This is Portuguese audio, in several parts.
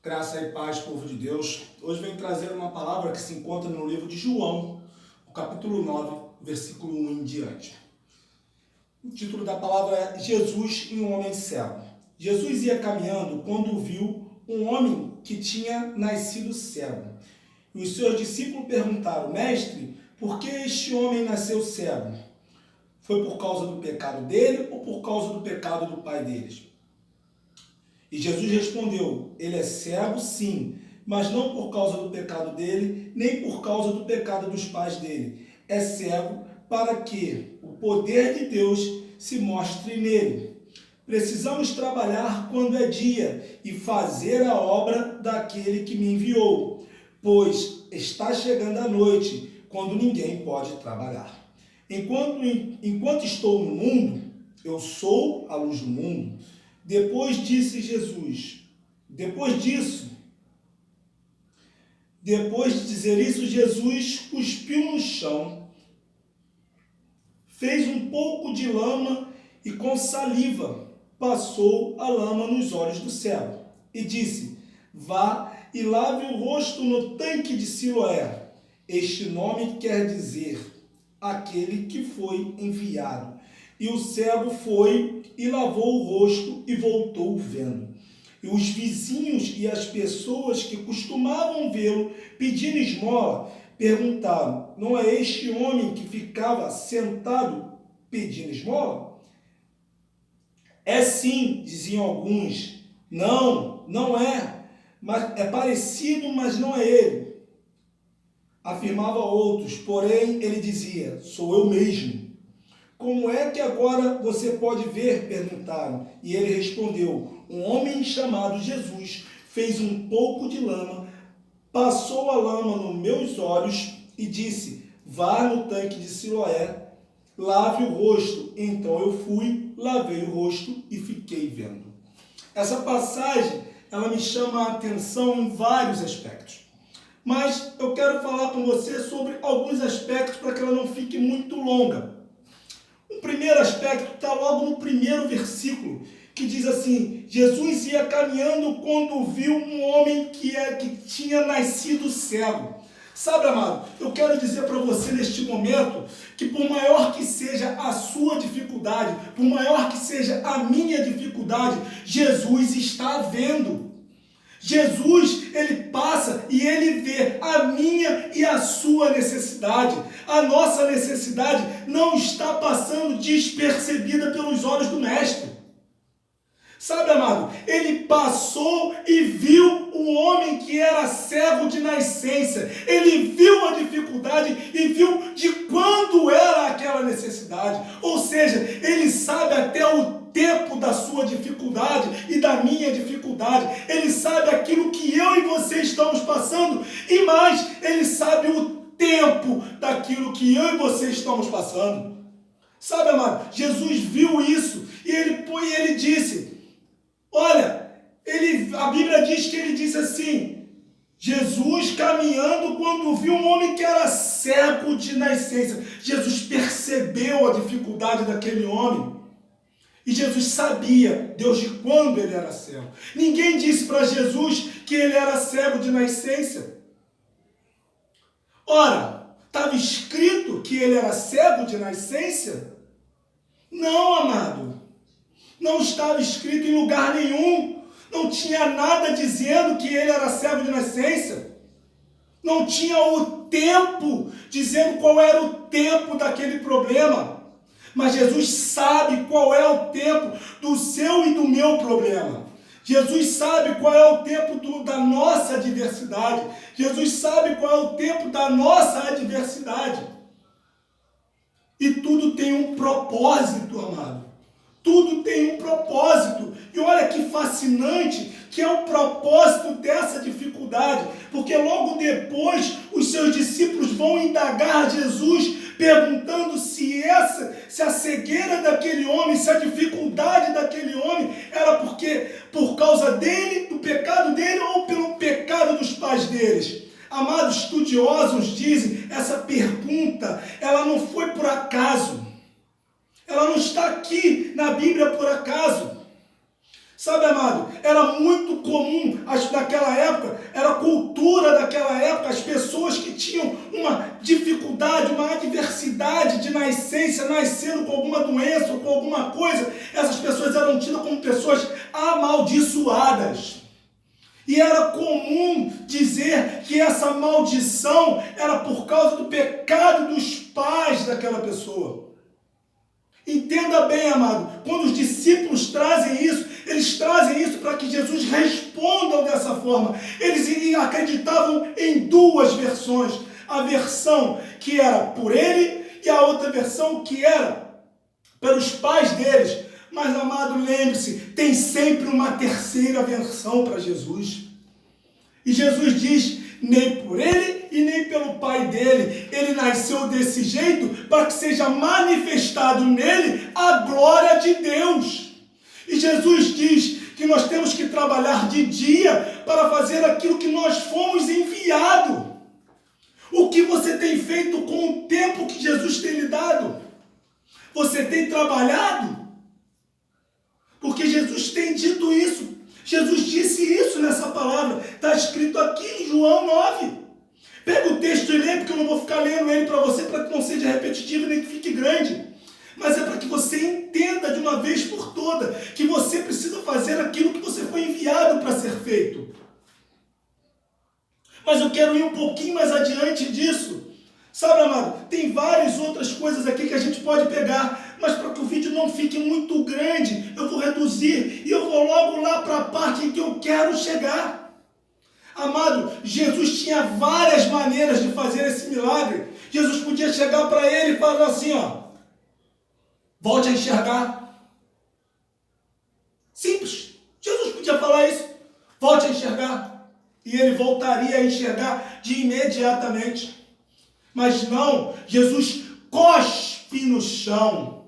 Graça e paz, povo de Deus. Hoje venho trazer uma palavra que se encontra no livro de João, no capítulo 9, versículo 1 em diante. O título da palavra é Jesus e um homem cego. Jesus ia caminhando quando viu um homem que tinha nascido cego. E os seus discípulos perguntaram: Mestre, por que este homem nasceu cego? Foi por causa do pecado dele ou por causa do pecado do pai deles? E Jesus respondeu: ele é cego, sim, mas não por causa do pecado dele, nem por causa do pecado dos pais dele. É cego para que o poder de Deus se mostre nele. Precisamos trabalhar quando é dia e fazer a obra daquele que me enviou, pois está chegando a noite, quando ninguém pode trabalhar. Enquanto estou no mundo, eu sou a luz do mundo. Depois de dizer isso, Jesus cuspiu no chão, fez um pouco de lama e com saliva passou a lama nos olhos do cego e disse: vá e lave o rosto no tanque de Siloé. Este nome quer dizer aquele que foi enviado. E o cego foi e lavou o rosto e voltou vendo. E os vizinhos e as pessoas que costumavam vê-lo pedindo esmola perguntaram: não é este homem que ficava sentado pedindo esmola? É sim, diziam alguns. Não, não é. Mas é parecido, mas não é ele. Afirmava outros, porém ele dizia: sou eu mesmo. Como é que agora você pode ver? Perguntaram. E ele respondeu: um homem chamado Jesus fez um pouco de lama, passou a lama nos meus olhos e disse: vá no tanque de Siloé, lave o rosto. Então eu fui, lavei o rosto e fiquei vendo. Essa passagem, ela me chama a atenção em vários aspectos. Mas eu quero falar com você sobre alguns aspectos para que ela não fique muito longa. O primeiro aspecto está logo no primeiro versículo, que diz assim: Jesus ia caminhando quando viu um homem que tinha nascido cego. Sabe, amado, eu quero dizer para você neste momento que por maior que seja a sua dificuldade, por maior que seja a minha dificuldade, Jesus está vendo. Jesus, ele passa e ele vê a minha e a sua necessidade. A nossa necessidade não está passando despercebida pelos olhos do Mestre. Sabe, amado, ele passou e viu um homem que era cego de nascença. Ele viu a dificuldade e viu de quando era aquela necessidade. Ou seja, ele sabe até o tempo da sua dificuldade e da minha dificuldade. Ele sabe aquilo que eu e você estamos passando e mais, ele sabe o tempo daquilo que eu e você estamos passando. Sabe, amado, Jesus viu isso e ele disse, olha, a Bíblia diz que ele disse assim: Jesus caminhando quando viu um homem que era cego de nascença. Jesus percebeu a dificuldade daquele homem. E Jesus sabia, desde quando ele era cego. Ninguém disse para Jesus que ele era cego de nascença. Ora, estava escrito que ele era cego de nascença? Não, amado. Não estava escrito em lugar nenhum. Não tinha nada dizendo que ele era cego de nascença. Não tinha o tempo, dizendo qual era o tempo daquele problema. Mas Jesus sabe qual é o tempo do seu e do meu problema. Jesus sabe qual é o tempo da nossa adversidade. Jesus sabe qual é o tempo da nossa adversidade. E tudo tem um propósito, amado. Tudo tem um propósito. E olha que fascinante que é o propósito dessa dificuldade. Porque logo depois os seus discípulos vão indagar Jesus, perguntando se a cegueira daquele homem, se a dificuldade daquele homem era por causa dele, do pecado dele ou pelo pecado dos pais deles. Amados, estudiosos dizem, essa pergunta, ela não foi por acaso. Ela não está aqui na Bíblia por acaso. Sabe, amado, era muito comum, naquela época, era a cultura daquela época, as pessoas que tinham uma dificuldade, uma adversidade de nascença, nascendo com alguma doença ou com alguma coisa, essas pessoas eram tidas como pessoas amaldiçoadas. E era comum dizer que essa maldição era por causa do pecado dos pais daquela pessoa. Entenda bem, amado, quando os discípulos trazem isso, eles trazem isso para que Jesus responda dessa forma. Eles acreditavam em duas versões. A versão que era por ele e a outra versão que era pelos pais deles. Mas, amado, lembre-se, tem sempre uma terceira versão para Jesus. E Jesus diz, nem por ele e nem pelo pai dele. Ele nasceu desse jeito para que seja manifestado nele a glória de Deus. E Jesus diz que nós temos que trabalhar de dia para fazer aquilo que nós fomos enviados. O que você tem feito com o tempo que Jesus tem lhe dado? Você tem trabalhado? Porque Jesus tem dito isso. Jesus disse isso nessa palavra. Está escrito aqui em João 9. Pega o texto e lê, porque eu não vou ficar lendo ele para você, para que não seja repetitivo nem que fique grande. Mas é para que você entenda de uma vez por toda que você precisa fazer aquilo que você foi enviado para ser feito. Mas eu quero ir um pouquinho mais adiante disso. Sabe, amado, tem várias outras coisas aqui que a gente pode pegar, mas para que o vídeo não fique muito grande, eu vou reduzir e eu vou logo lá para a parte em que eu quero chegar. Amado, Jesus tinha várias maneiras de fazer esse milagre. Jesus podia chegar para ele e falar assim, ó, volte a enxergar. Simples. Jesus podia falar isso. Volte a enxergar. E ele voltaria a enxergar de imediatamente. Mas não, Jesus cospe no chão.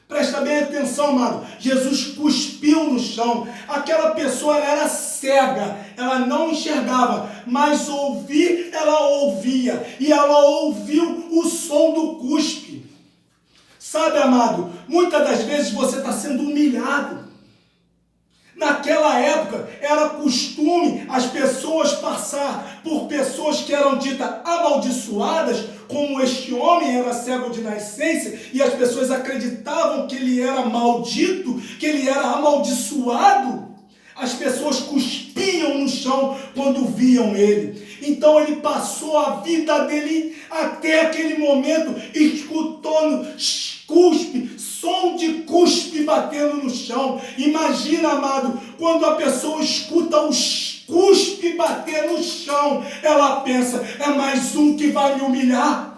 Presta bem atenção, amado. Jesus cuspiu no chão. Aquela pessoa, ela era cega. Ela não enxergava. Mas ouvir, ela ouvia. E ela ouviu o som do cuspe. Sabe, amado, muitas das vezes você está sendo humilhado. Naquela época, era costume as pessoas passar por pessoas que eram ditas amaldiçoadas, como este homem era cego de nascença, e as pessoas acreditavam que ele era maldito, que ele era amaldiçoado. As pessoas cuspiam no chão quando viam ele. Então ele passou a vida dele até aquele momento, escutando cuspe, som de cuspe batendo no chão. Imagina, amado, quando a pessoa escuta o cuspe bater no chão, ela pensa, é mais um que vai me humilhar.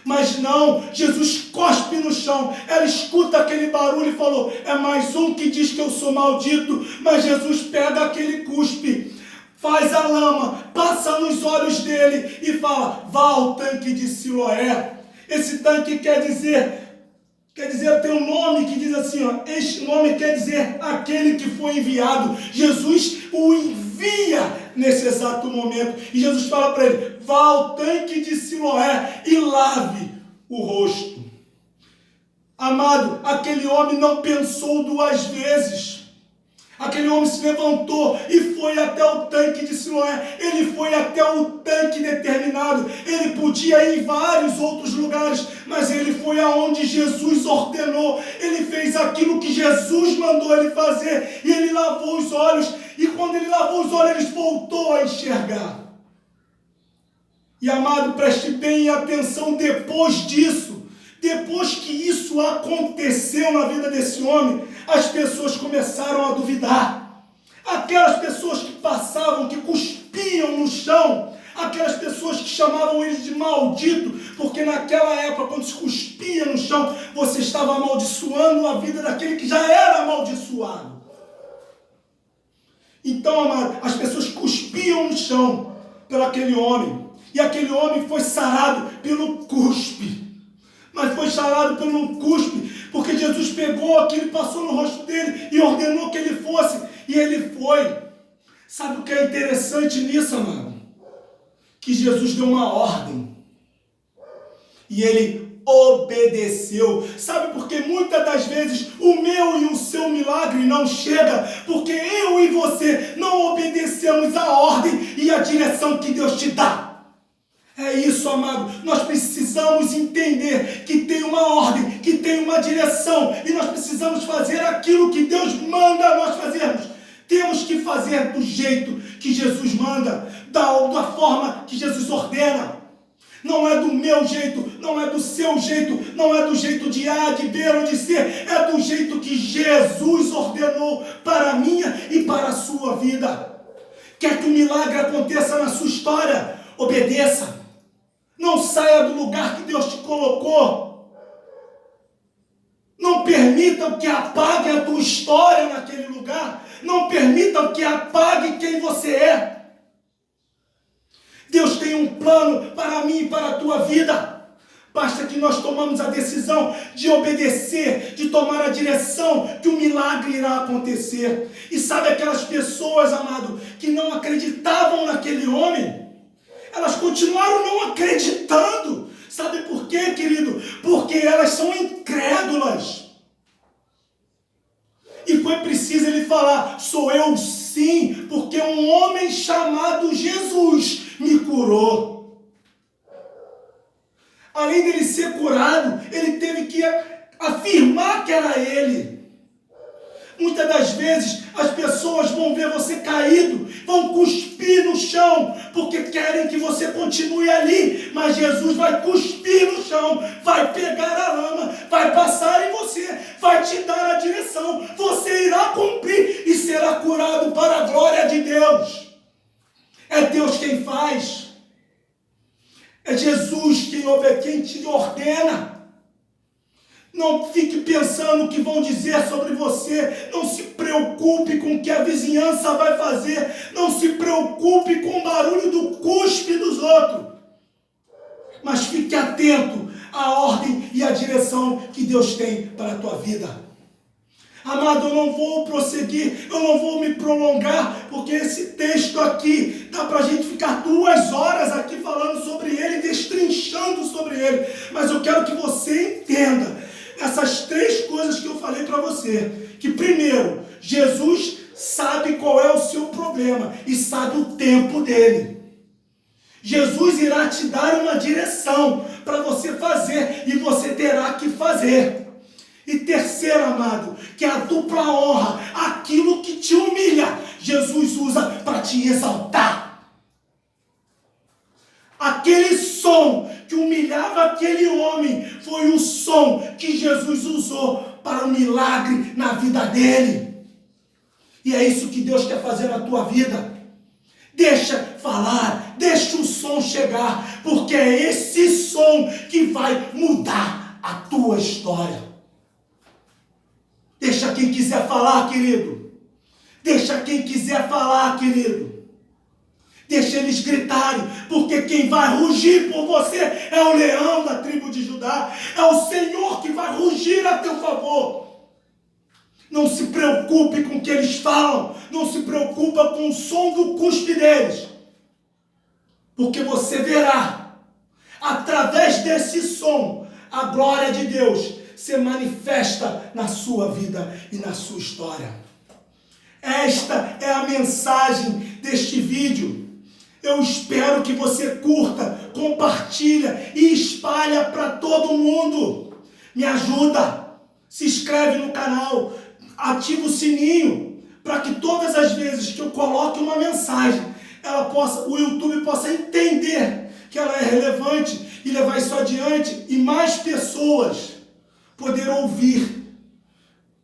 Mas não, Jesus cospe no chão, ela escuta aquele barulho e falou, é mais um que diz que eu sou maldito. Mas Jesus pega aquele cuspe, faz a lama, passa nos olhos dele e fala, vá ao tanque de Siloé. Esse tanque quer dizer, tem um nome que diz assim, ó, este nome quer dizer aquele que foi enviado. Jesus o envia nesse exato momento. E Jesus fala para ele, vá ao tanque de Siloé e lave o rosto. Amado, aquele homem não pensou duas vezes. Aquele homem se levantou e foi até o tanque de Siloé. Ele foi até o tanque determinado. Ele podia ir em vários outros lugares, mas ele foi aonde Jesus ordenou. Ele fez aquilo que Jesus mandou ele fazer. E ele lavou os olhos. E quando ele lavou os olhos, ele voltou a enxergar. E, amado, preste bem atenção, depois disso, depois que isso aconteceu na vida desse homem, as pessoas começaram a duvidar. Aquelas pessoas que passavam, que cuspiam no chão, aquelas pessoas que chamavam ele de maldito, porque naquela época, quando se cuspia no chão, você estava amaldiçoando a vida daquele que já era amaldiçoado. Então, amado, as pessoas cuspiam no chão pelo aquele homem, e aquele homem foi sarado pelo cuspe. Mas foi sarado por um cuspe, porque Jesus pegou aquilo, passou no rosto dele e ordenou que ele fosse, e ele foi. Sabe o que é interessante nisso, amado? Que Jesus deu uma ordem, e ele obedeceu. Sabe por que muitas das vezes o meu e o seu milagre não chega? Porque eu e você não obedecemos a ordem e a direção que Deus te dá. É isso, amado. Nós precisamos entender que tem uma ordem, que tem uma direção, e nós precisamos fazer aquilo que Deus manda nós fazermos. Temos que fazer do jeito que Jesus manda, da forma que Jesus ordena. Não é do meu jeito, não é do seu jeito, não é do jeito de A, de B ou de C, é do jeito que Jesus ordenou para a minha e para a sua vida. Quer que o milagre aconteça na sua história? Obedeça. Não saia do lugar que Deus te colocou. Não permita que apague a tua história naquele lugar. Não permita que apague quem você é. Deus tem um plano para mim e para a tua vida. Basta que nós tomamos a decisão de obedecer, de tomar a direção, que o milagre irá acontecer. E sabe aquelas pessoas, amado, que não acreditavam naquele homem? Elas continuaram não acreditando. Sabe por quê, querido? Porque elas são incrédulas. E foi preciso ele falar: sou eu sim, porque um homem chamado Jesus me curou. Além dele ser curado, ele teve que afirmar que era ele. Muitas das vezes as pessoas vão ver você caído, vão cuspir no chão, porque querem que você continue ali, mas Jesus vai cuspir no chão, vai pegar a lama, vai passar em você, vai te dar a direção, você irá cumprir e será curado para a glória de Deus. É Deus quem faz, é Jesus quem te ordena. Não fique pensando o que vão dizer sobre você. Não se preocupe com o que a vizinhança vai fazer. Não se preocupe com o barulho do cuspe dos outros. Mas fique atento à ordem e à direção que Deus tem para a tua vida. Amado, eu não vou prosseguir, eu não vou me prolongar, porque esse texto aqui, dá para a gente ficar 2 horas aqui falando sobre ele, destrinchando sobre ele. Mas eu quero que você entenda essas 3 coisas que eu falei para você. Que primeiro, Jesus sabe qual é o seu problema e sabe o tempo dele. Jesus irá te dar uma direção para você fazer e você terá que fazer. E terceiro, amado, que é a dupla honra, aquilo que te humilha, Jesus usa para te exaltar. Aquele som que humilhava aquele homem foi o som que Jesus usou para o milagre na vida dele. E é isso que Deus quer fazer na tua vida. Deixa falar, deixa o som chegar, porque é esse som que vai mudar a tua história. Deixa quem quiser falar, querido. Deixa quem quiser falar, querido. Deixa eles gritarem, porque quem vai rugir por você é o leão da tribo de Judá. É o Senhor que vai rugir a teu favor. Não se preocupe com o que eles falam. Não se preocupa com o som do cuspe deles. Porque você verá, através desse som, a glória de Deus se manifesta na sua vida e na sua história. Esta é a mensagem deste vídeo. Eu espero que você curta, compartilha e espalha para todo mundo. Me ajuda. Se inscreve no canal, ativa o sininho, para que todas as vezes que eu coloque uma mensagem, o YouTube possa entender que ela é relevante e levar isso adiante e mais pessoas poder ouvir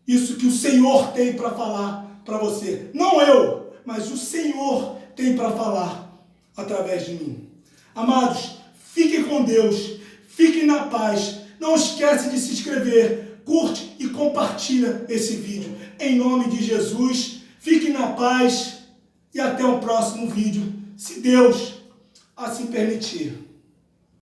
isso que o Senhor tem para falar para você. Não eu, mas o Senhor tem para falar através de mim. Amados, fiquem com Deus, fiquem na paz. Não esquece de se inscrever, curte e compartilha esse vídeo. Em nome de Jesus, fiquem na paz e até o próximo vídeo, se Deus assim permitir.